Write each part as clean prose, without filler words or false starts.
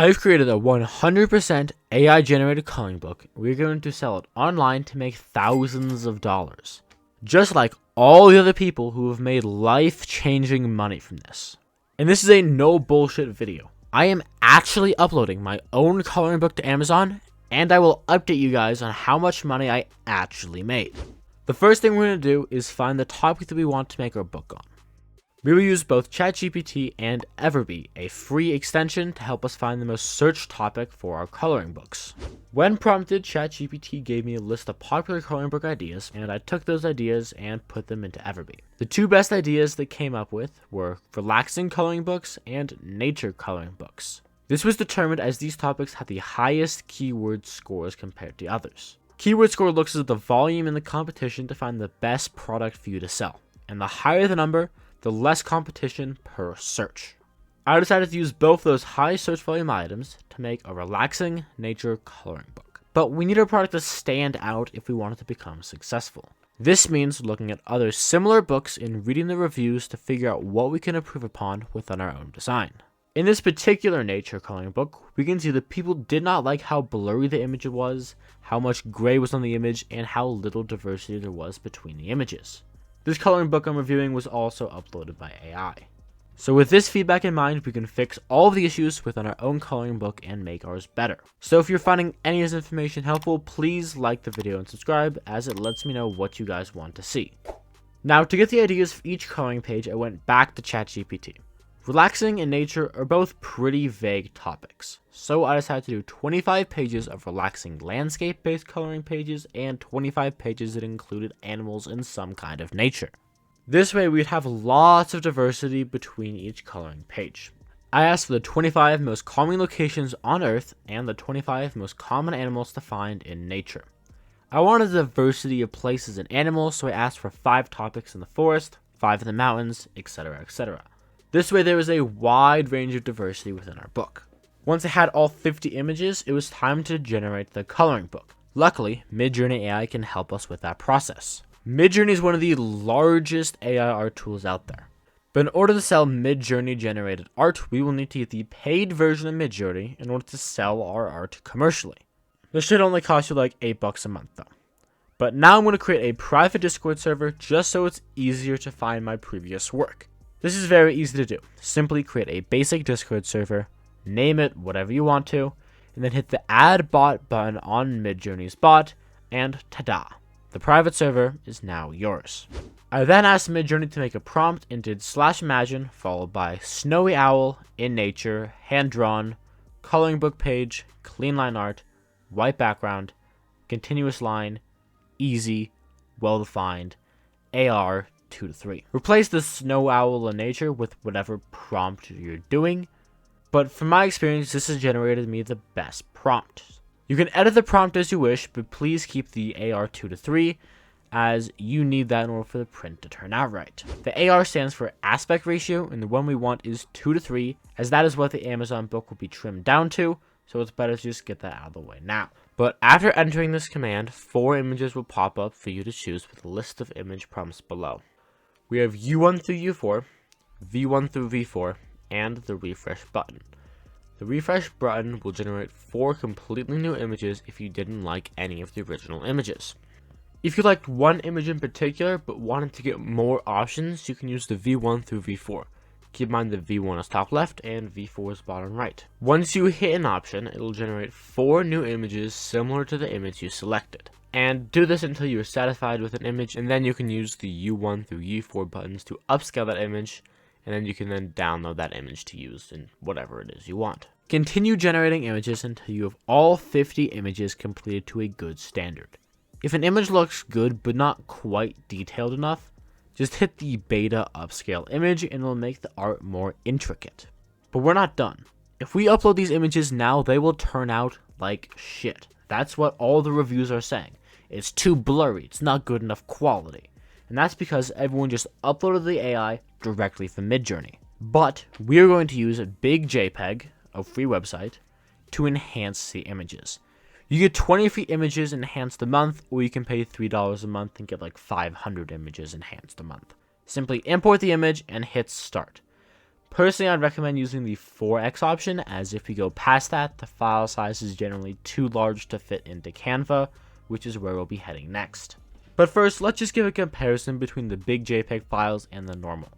I've created a 100% AI generated coloring book. We're going to sell it online to make thousands of dollars. Just like all the other people who have made life-changing money from this. And this is a no bullshit video. I am actually uploading my own coloring book to Amazon, and I will update you guys on how much money I actually made. The first thing we're going to do is find the topic that we want to make our book on. We will use both ChatGPT and Everbee, a free extension to help us find the most searched topic for our coloring books. When prompted, ChatGPT gave me a list of popular coloring book ideas, and I took those ideas and put them into Everbee. The two best ideas that came up with were relaxing coloring books and nature coloring books. This was determined as these topics had the highest keyword scores compared to others. Keyword score looks at the volume in the competition to find the best product for you to sell, and the higher the number, the less competition per search. I decided to use both those high search volume items to make a relaxing nature coloring book. But we need our product to stand out if we want it to become successful. This means looking at other similar books and reading the reviews to figure out what we can improve upon within our own design. In this particular nature coloring book, we can see that people did not like how blurry the image was, how much gray was on the image, and how little diversity there was between the images. This coloring book I'm reviewing was also uploaded by AI. So with this feedback in mind, we can fix all of the issues within our own coloring book and make ours better. So if you're finding any of this information helpful, please like the video and subscribe, as it lets me know what you guys want to see. Now, to get the ideas for each coloring page, I went back to ChatGPT. Relaxing and nature are both pretty vague topics, so I decided to do 25 pages of relaxing landscape-based coloring pages and 25 pages that included animals in some kind of nature. This way we'd have lots of diversity between each coloring page. I asked for the 25 most common locations on Earth and the 25 most common animals to find in nature. I wanted a diversity of places and animals, so I asked for 5 topics in the forest, 5 in the mountains, etc., etc. This way there was a wide range of diversity within our book. Once I had all 50 images, it was time to generate the coloring book. Luckily, Midjourney AI can help us with that process. Midjourney is one of the largest AI art tools out there. But in order to sell Midjourney generated art, we will need to get the paid version of Midjourney in order to sell our art commercially. This should only cost you like $8 a month though. But now I'm going to create a private Discord server just so it's easier to find my previous work. This is very easy to do. Simply create a basic Discord server, name it whatever you want to, and then hit the Add Bot button on Midjourney's bot, and ta-da! The private server is now yours. I then asked Midjourney to make a prompt and did /imagine followed by snowy owl, in nature, hand-drawn, coloring book page, clean line art, white background, continuous line, easy, well-defined, AR 2 to 3. Replace the snow owl in nature with whatever prompt you're doing, but from my experience, this has generated me the best prompt. You can edit the prompt as you wish, but please keep the AR 2 to 3, as you need that in order for the print to turn out right. The AR stands for aspect ratio, and the one we want is 2 to 3, as that is what the Amazon book will be trimmed down to, so it's better to just get that out of the way now. But after entering this command, 4 images will pop up for you to choose with a list of image prompts below. We have U1 through U4, V1 through V4, and the refresh button. The refresh button will generate 4 completely new images if you didn't like any of the original images. If you liked one image in particular but wanted to get more options, you can use the V1 through V4. Keep in mind the V1 is top left and V4 is bottom right. Once you hit an option, it will generate 4 new images similar to the image you selected. And do this until you are satisfied with an image, and then you can use the U1 through U4 buttons to upscale that image, and then you can then download that image to use in whatever it is you want. Continue generating images until you have all 50 images completed to a good standard. If an image looks good but not quite detailed enough, just hit the beta upscale image and it'll make the art more intricate. But we're not done. If we upload these images now, they will turn out like shit. That's what all the reviews are saying. It's too blurry, it's not good enough quality. And that's because everyone just uploaded the AI directly from Midjourney. But we are going to use a big JPEG, a free website, to enhance the images. You get 20 free images enhanced a month, or you can pay $3 a month and get like 500 images enhanced a month. Simply import the image and hit start. Personally, I'd recommend using the 4x option, as if you go past that, the file size is generally too large to fit into Canva, which is where we'll be heading next. But first, let's just give a comparison between the big JPEG files and the normal.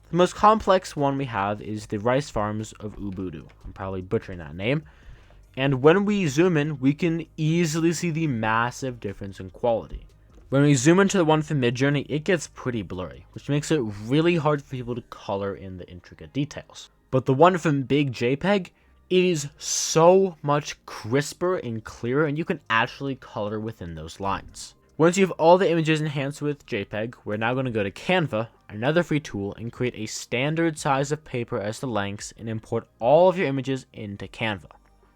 The most complex one we have is the rice farms of Ubuntu. I'm probably butchering that name. And when we zoom in, we can easily see the massive difference in quality. When we zoom into the one from Midjourney, it gets pretty blurry, which makes it really hard for people to color in the intricate details. But the one from Big JPEG, it is so much crisper and clearer, and you can actually color within those lines. Once you have all the images enhanced with JPEG, we're now going to go to Canva, another free tool, and create a standard size of paper as the lengths and import all of your images into Canva.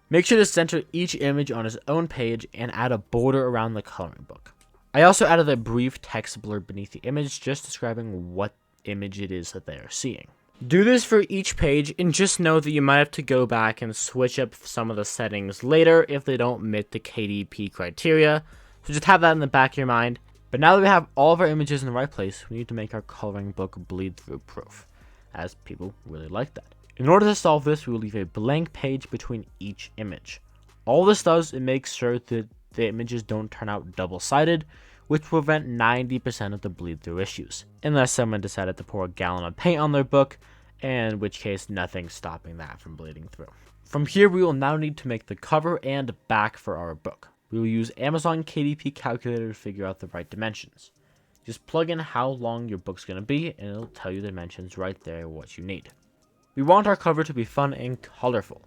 Make sure to center each image on its own page and add a border around the coloring book. I also added a brief text blurb beneath the image just describing what image it is that they are seeing. Do this for each page, and just know that you might have to go back and switch up some of the settings later if they don't meet the KDP criteria, so just have that in the back of your mind. But now that we have all of our images in the right place, we need to make our coloring book bleed through proof, as people really like that. In order to solve this, we will leave a blank page between each image. All this does, it makes sure that the images don't turn out double-sided, which will prevent 90% of the bleed-through issues, unless someone decided to pour a gallon of paint on their book, in which case nothing's stopping that from bleeding through. From here, we will now need to make the cover and back for our book. We will use Amazon KDP calculator to figure out the right dimensions. Just plug in how long your book's going to be, and it'll tell you the dimensions right there what you need. We want our cover to be fun and colorful,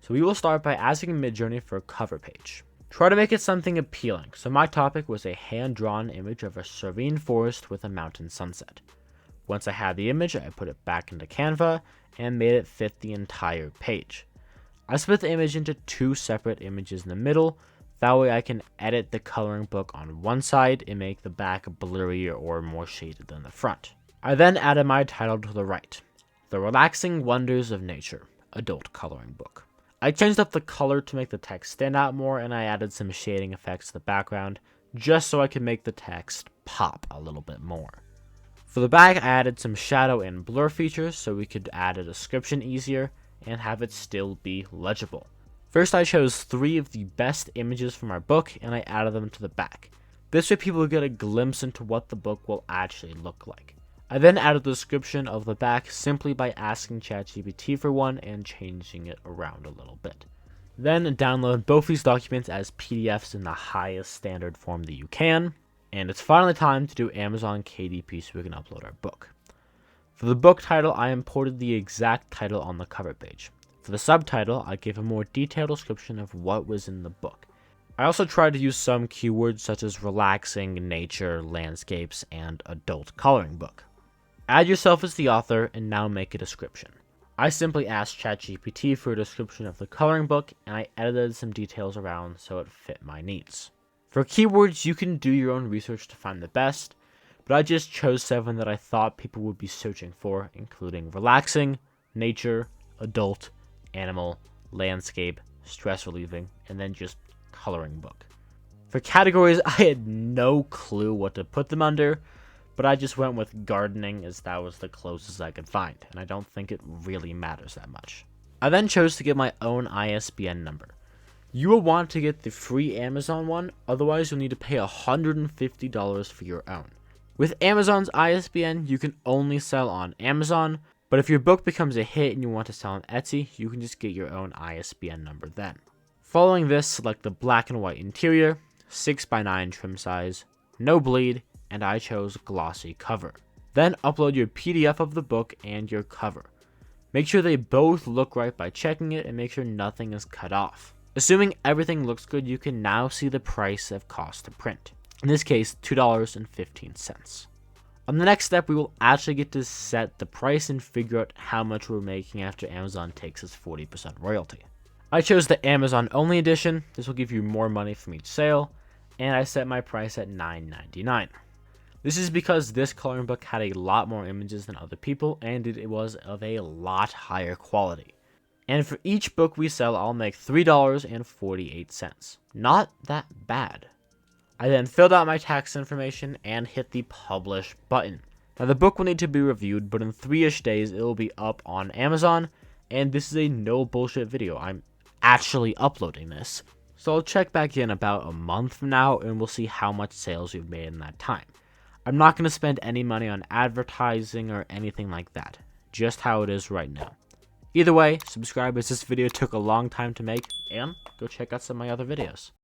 so we will start by asking Midjourney for a cover page. Try to make it something appealing, so my topic was a hand-drawn image of a serene forest with a mountain sunset. Once I had the image, I put it back into Canva and made it fit the entire page. I split the image into 2 separate images in the middle, that way I can edit the coloring book on one side and make the back blurrier or more shaded than the front. I then added my title to the right, The Relaxing Wonders of Nature, Adult Coloring Book. I changed up the color to make the text stand out more, and I added some shading effects to the background, just so I could make the text pop a little bit more. For the back, I added some shadow and blur features so we could add a description easier and have it still be legible. First, I chose 3 of the best images from our book, and I added them to the back. This way people will get a glimpse into what the book will actually look like. I then added the description of the back simply by asking ChatGPT for one and changing it around a little bit. Then download both these documents as PDFs in the highest standard form that you can, and it's finally time to do Amazon KDP so we can upload our book. For the book title, I imported the exact title on the cover page. For the subtitle, I gave a more detailed description of what was in the book. I also tried to use some keywords such as relaxing, nature, landscapes, and adult coloring book. Add yourself as the author and now make a description. I simply asked ChatGPT for a description of the coloring book, and I edited some details around so it fit my needs. For keywords, you can do your own research to find the best, but I just chose 7 that I thought people would be searching for, including relaxing, nature, adult, animal, landscape, stress relieving, and then just coloring book. For categories, I had no clue what to put them under, but I just went with gardening as that was the closest I could find, and I don't think it really matters that much. I then chose to get my own ISBN number. You will want to get the free Amazon one, otherwise you'll need to pay $150 for your own. With Amazon's ISBN, you can only sell on Amazon, but if your book becomes a hit and you want to sell on Etsy, you can just get your own ISBN number then. Following this, select the black and white interior, 6x9 trim size, no bleed, and I chose glossy cover. Then upload your PDF of the book and your cover. Make sure they both look right by checking it and make sure nothing is cut off. Assuming everything looks good, you can now see the price of cost to print. In this case, $2.15. On the next step, we will actually get to set the price and figure out how much we're making after Amazon takes its 40% royalty. I chose the Amazon only edition. This will give you more money from each sale, and I set my price at $9.99. This is because this coloring book had a lot more images than other people, and it was of a lot higher quality. And for each book we sell, I'll make $3.48. Not that bad. I then filled out my tax information and hit the publish button. Now, the book will need to be reviewed, but in 3-ish days, it will be up on Amazon, and this is a no bullshit video. I'm actually uploading this. So I'll check back in about a month from now, and we'll see how much sales we've made in that time. I'm not going to spend any money on advertising or anything like that. Just how it is right now. Either way, subscribe as this video took a long time to make, and go check out some of my other videos.